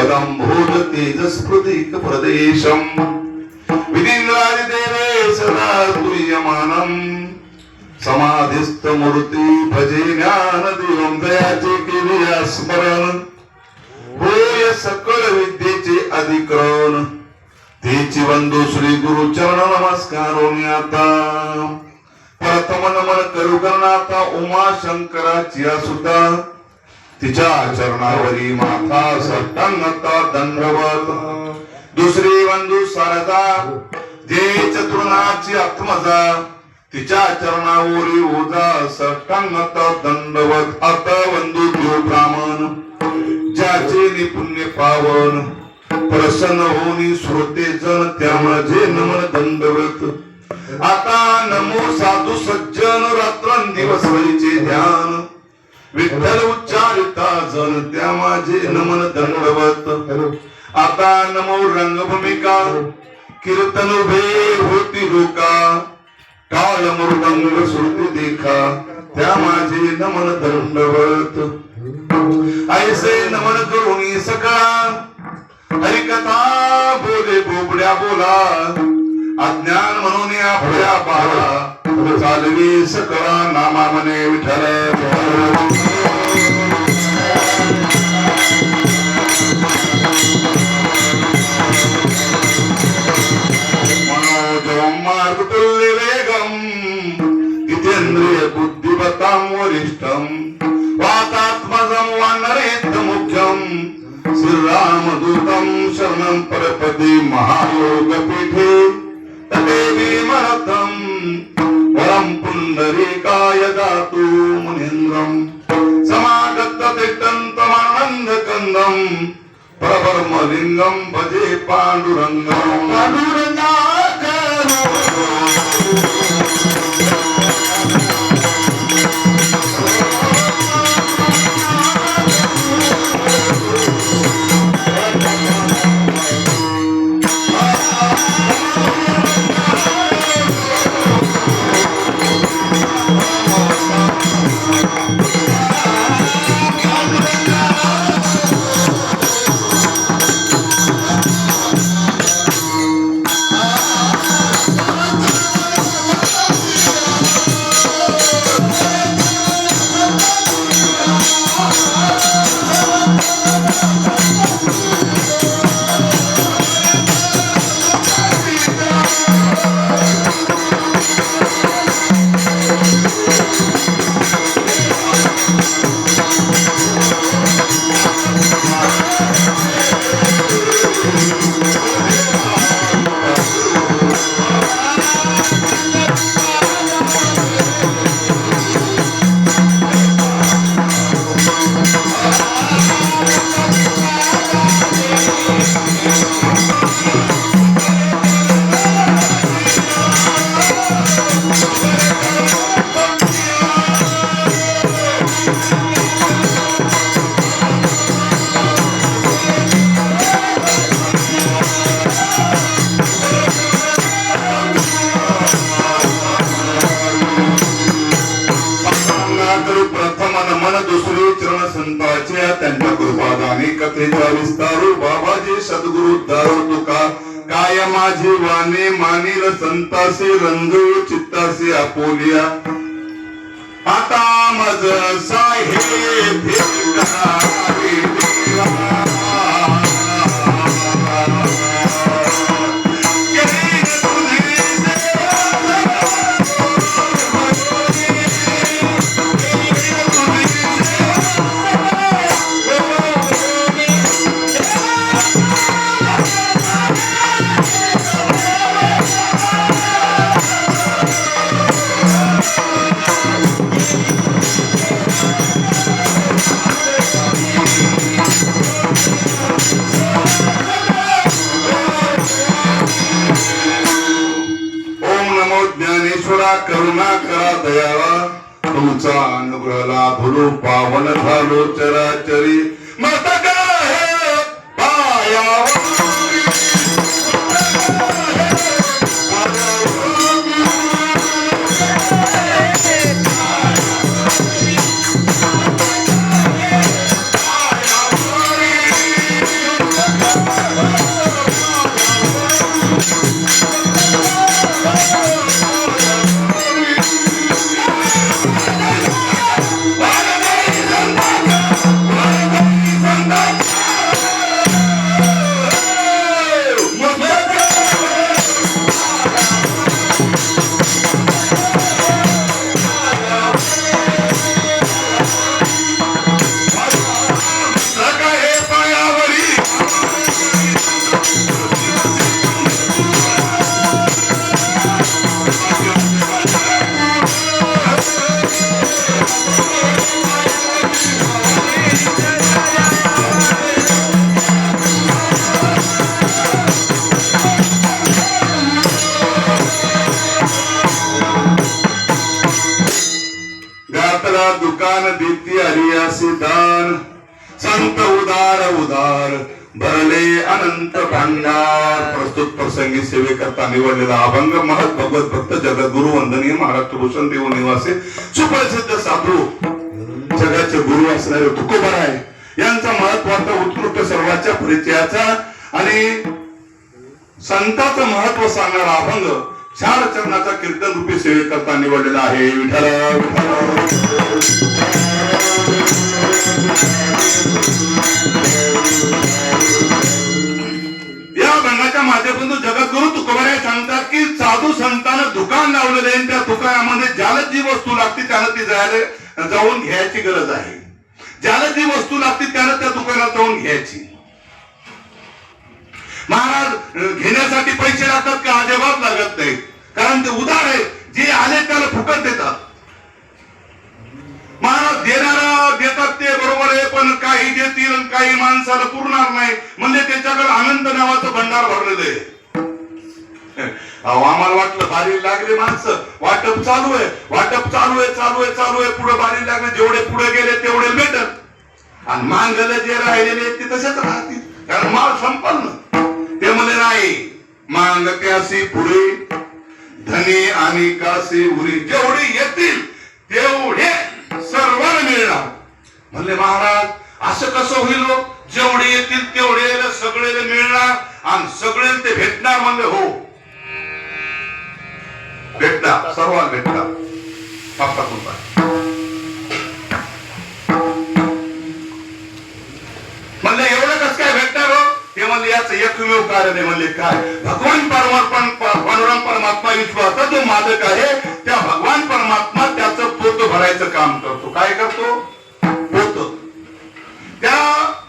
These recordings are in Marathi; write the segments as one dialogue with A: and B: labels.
A: जलंभोज तेजस्फृतिक प्रदेशम विधिन्द्रादिदेवे सदा तुयमानम समाधिस्थ मूर्ती भजे ज्ञान देवं दयाचे केले स्मरण होय सकल विद्येचे अधिकरण तेची बंधू श्री गुरु चरण नमस्कार आता प्रथम नमन करू करणाता उमा शंकराची सुद्धा तिच्या चरणावरी माथा सट्टांगता दंडवत दुसरी बंधू शारदा जे चतुर्णाची आत्मजा तिच्या चरणावरी ओझा सट्टांगता दंडवत आता बंधू देव ब्राह्मण ज्याचे निपुण्य पावन प्रसन्न होनी श्रोते जन त्या माझे नमन दंडवत आता नमो साधू सज्जन रात्रंदिवस हरीचे ध्यान विठ्ठल उच्चारिता जन त्या माझे नमन दंडवत आता नमो रंगभूमिका कीर्तन उभे होती लोका काळ मृदंग श्रुती देखा त्या माझे नमन दंडवत ऐसे नमन करुणी सका हरिकथा बोले बोबड्या बोला अज्ञान म्हणून आपल्या बाळा चालवी सकळा नामा मने विठ्ठल मनोजं मार्गतुल्य वेगं जितेन्द्रिय बुद्धिमतां वरिष्ठं वातात्मजं वानरेत मुख्यं श्रीरामदूतं शरणं परपदे महायोग पीठे तदेवी महतं वरं पुण्डरीकाय दातु मुनीन्द्रं समागत तिष्ठन्तमानन्दकन्दं परब्रह्मलिङ्गं भजे पाण्डुरङ्गं त्यांच्या कृपादानी कथेचा विस्तारू बाबाजी सद्गुरु दारू तुका काय माझी वाणे मानील संतासी रंजू चित्तासी आपोलिया आता मज साहेब करुणा करा दयावा तुमचा अनुग्रह लाभलो पावन झालो चराचरी मस्तक आहे पायावर दुकान देती अरियासी दान संत उदार उदार भरले अनंत भांडार. प्रस्तुत प्रसंगी सेवेकरता निवडलेला अभंग महत भगवत भक्त जगद्गुरु वंदनीय महाराष्ट्र भूषण देव निवासी सुप्रसिद्ध साधू जगाचे गुरु असणारे तुकोबराय यांचा महत्वाचा उत्कृष्ट सर्वांच्या परिचयाचा आणि संतांचं महत्व सांगणारा अभंग चार चरणाचा कीर्तन रूपी सेवेकरता निवडलेला आहे. विठ्ठल या अभंगाच्या माध्यमातून जगद्गुरु तुकोबराय सांगतात की साधू संतांना दुकान लावलेलं आहे. त्या दुकानामध्ये ज्याला जी वस्तू लागते त्यानं ती जाऊन घ्यायची गरज आहे. ज्याला जी वस्तू लागते त्यानं त्या दुकानात जाऊन घ्यायची. महाराज घेण्यासाठी पैसे लागतात का? अजिबात लागत नाही, कारण ते उदार आहे. जे आले त्याला फुकट देतात. महाराज देणारा देतात ते बरोबर आहे, पण काही देतील काही माणसाला पुरणार नाही म्हणजे त्याच्याकडे आनंद नावाचं भंडार भरलेलं आहे. आम्हाला वाटलं बारी लागले माणसं, वाटप चालू आहे पुढे बारी लागले. जेवढे पुढे गेले तेवढे भेटत आणि मांगले जे राहिलेले ते तसेच राहतील, कारण माल संपन्न. ते म्हणे नाही, मांग त्यासी पुढे धनी आणि कासे उरी, जेवढे येतील तेवढे सर्वांना मिळणार. म्हणले महाराज असं कसं होईल? जेवढे येतील तेवढे सगळे मिळणार आणि सगळे ते भेटणार. म्हणले हो भेटणार, सर्वांना भेटणार. बाप्पा कृपा. म्हणले एवढं कसं काय भेटणार हो? ते म्हणले याच एकमेव कारण आहे. म्हणले काय? भगवान पांडुरंग परमात्मा विश्वाचा जो मालक आहे त्या भगवान परमात्मा त्याचं पोत भरायचं काम करतो. काय करतो? पोत. त्या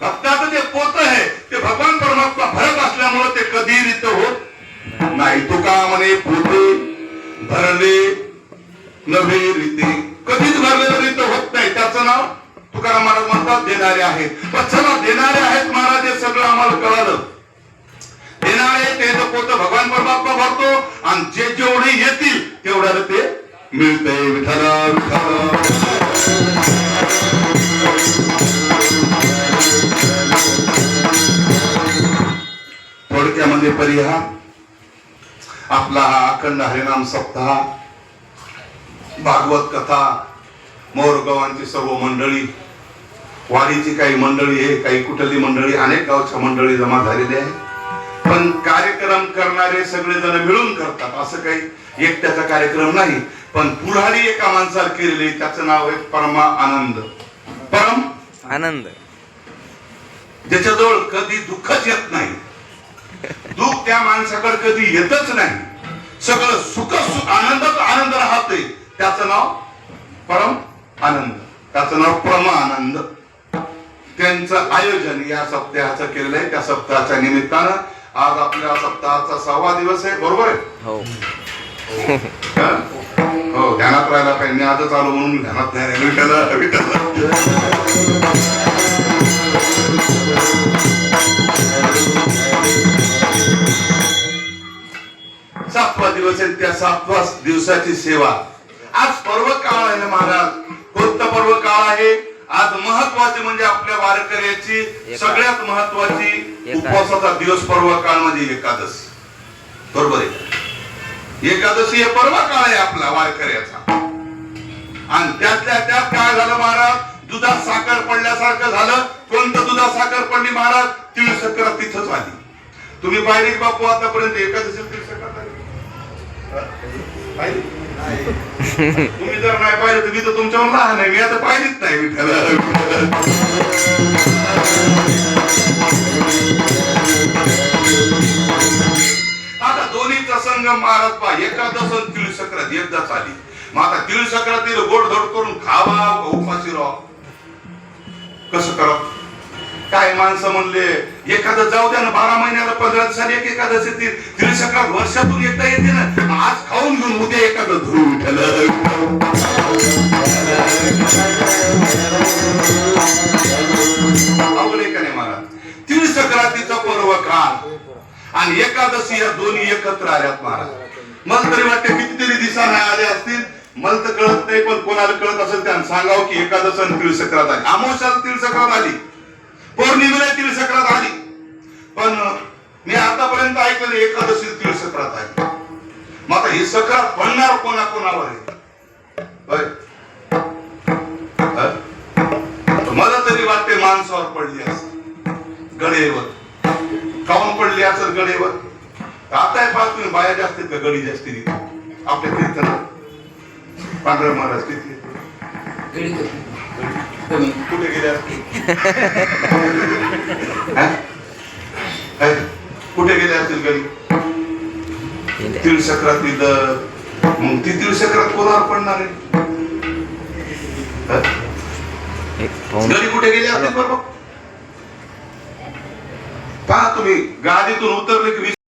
A: भक्ताचं जे पोत आहे ते भगवान परमात्मा भरत असल्यामुळे ते कधी रित होत नाही. तुका म्हणे पोते भरले नव्हे रीती, कधीच भरलेलं रीत होत नाही. त्याचं नाव तुकाराम महाराज म्हणतात देणारे आहेत. पण चला देणारे आहेत महाराज हे सगळं आम्हाला कळालं. देणारे ते पोत भगवान परमात्मा भरतो आणि जे जेवढे येतील तेवढ्याला ते मिळतंय. विठ्ठल थोडक्यामध्ये परिहार आपला हा अखंड हरिनाम सप्ताह, भागवत कथा, मोरगावांची सर्व मंडळी, वाडीची काही मंडळी आहे, काही कुठली मंडळी, अनेक गावच्या मंडळी जमा झालेली आहे. पण कार्यक्रम करणारे सगळे जण मिळून करतात. असं काही एकट्याचा कार्यक्रम नाही, पण पुढारी एका माणसाला केलेली त्याचं नाव आहे परमा आनंद. परम
B: आनंद,
A: ज्याच्याजवळ कधी दुःखच येत नाही. दुःख त्या माणसाकडे कधी येतच नाही. सगळं सुख आनंदात आनंद राहते. त्याचं नाव परम आनंद, त्याचं नाव परमा आनंद. त्यांचं आयोजन या सप्ताहाचं केलेलं आहे. त्या सप्ताहाच्या निमित्तानं आज आपल्या सप्ताहाचा 6वा दिवस आहे. बरोबर आहे?
B: हो
A: हो, ध्यानात राहायला पाहिजे. आजच आलो म्हणून ध्यानात नाही. सातवा दिवस आहे. त्या 7व्या दिवसाची सेवा. आज पर्व काळ आहे महाराज. कोणता पर्व काळ आहे आज? महत्वाचे म्हणजे आपल्या वारकऱ्याची सगळ्यात महत्वाची उपवासाचा दिवस पर्व काळ म्हणजे एकादश. बरोबर आहे? एकादशी हे पर्व काळ आहे आपला वारकऱ्याचा. आणि त्यातल्या त्यात काय झालं महाराज? दुधात साखर पडल्यासारखं झालं. कोणतं दुधात साखर पडली महाराज? तिळ सक्रात तिथंच आली. तुम्ही पाहिली बापू आतापर्यंत एकादशी तिळ सक्रात आली? तुम्ही जर नाही पाहिलं तर मी तर तुमच्यावर लहान आहे. मी आता पाहिलीच नाही. आता दोन्हीचा संगम महाराज पहा. एकादश आणि तिळ सक्रात एकदाच आली. मग आता तिळ सक्रातीला गोडधोड करून खावा उपाशी राहा. कसं करा? काय माणसं म्हणले एखादं जाऊ द्या ना, 12 महिन्याला 15 दिवसांनी एक एकादश येते. तिळ सक्रात वर्षातून एकदा येते ना. आज खाऊन घेऊन उद्या एखादं धरू. आवडे का नाही महाराज? तिळ सक्रातीचा पर्व काळ आणि एकादशी या दोन्ही एकत्र आल्यात महाराज. मला तरी वाटतं कितीतरी दिवसांनी आले असतील. मला तर कळत नाही, पण कोणाला कळत असेल त्यानं सांगावं की एकादशीला तिळ सक्रात आली, अमावस्याला तिळ सक्रात आली, पौर्णिमेला तिळ सक्रात आली. पण मी आतापर्यंत ऐकलं एकादशी तिळ सक्रात आली. मग आता ही सक्रात पडणार कोणाकोणावर आहे? होय, मला तरी वाटते माणसावर पडली असेल, गडेवर. काऊन पडली असेल गडेवर? आता पाहत तुम्ही बाया जास्त का गडी जास्ती देतो आपल्या कीर्तनात? पांढरा महाराज किती कुठे गेले असतील? कुठे गेले असतील गडी? तिळ सक्रात दिलं, मग ती तिळ सक्रात कोणावर पडणार आहे? गडी कुठे गेले असतील बरोबर? पहा तुम्ही, गाडीतून उतरले की